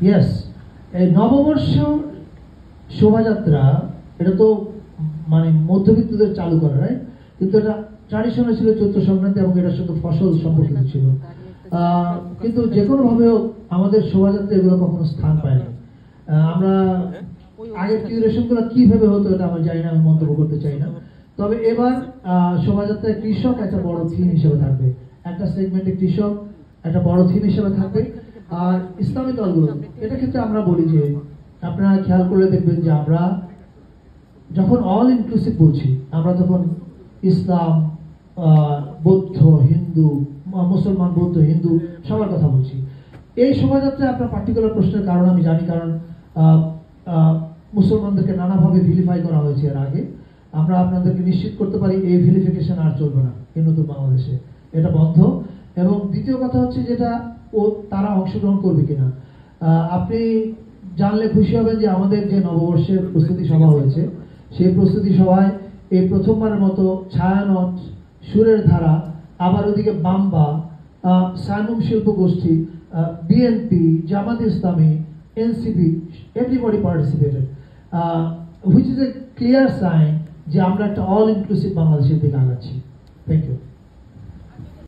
Yes, এই নববর্ষ শোভাযাত্রা এটা তো মানে মধ্যবিত্তদের চালু করা, রাইট? কিন্তু এটা ট্র্যাডিশনাল ছিল চৈত্র সংক্রান্তি এবং এটার সাথে ফসল সম্পর্কিত ছিল। কিন্তু যে কোনোভাবে আমাদের শোভাযাত্রা এগুলো কখনো স্থান পায়নি। আমরা আগের কিউরেশনগুলো কিভাবে হতো এটা আমরা জানি না, আমি মন্তব্য করতে চাই না। তবে এবার শোভাযাত্রায় কৃষক একটা বড় থিম হিসেবে থাকবে, একটা সেগমেন্টে কৃষক একটা বড় থিম হিসেবে থাকবে। আর ইসলামী দলগুলো এটা ক্ষেত্রে আমরা বলি যে আপনারা খেয়াল করলে দেখবেন যে আমরা যখন অল ইনক্লুসিভ বলছি, আমরা তখন ইসলাম, বৌদ্ধ, হিন্দু, মুসলমান, বৌদ্ধ, হিন্দু সবার কথা বলছি। এই শোভাযাত্রায় আপনার পার্টিকুলার প্রশ্নের কারণ আমি জানি, কারণ মুসলমানদেরকে নানাভাবে ভিলিফাই করা হয়েছে এর আগে। আমরা আপনাদেরকে নিশ্চিত করতে পারি এই ভিলিফিকেশন আর চলবে না এই নতুন বাংলাদেশে, এটা বন্ধ। এবং দ্বিতীয় কথা হচ্ছে যেটা তারা অংশগ্রহণ করবে কিনা। আপনি জানলে খুশি হবেন যে আমাদের যে নববর্ষের প্রস্তুতি সভা হয়েছে, সেই প্রস্তুতি সভায় এই প্রথমবারের মতো ছায়ানট, সুরের ধারা, আবার ওদিকে বাম্বা, সাইমুম শিল্প গোষ্ঠী, BNP, Jamaat Islami, NCP, everybody participated, which is a clear sign যে আমরা একটা অল ইনক্লুসিভ বাংলাদেশের দিকে আগাচ্ছি। Thank you.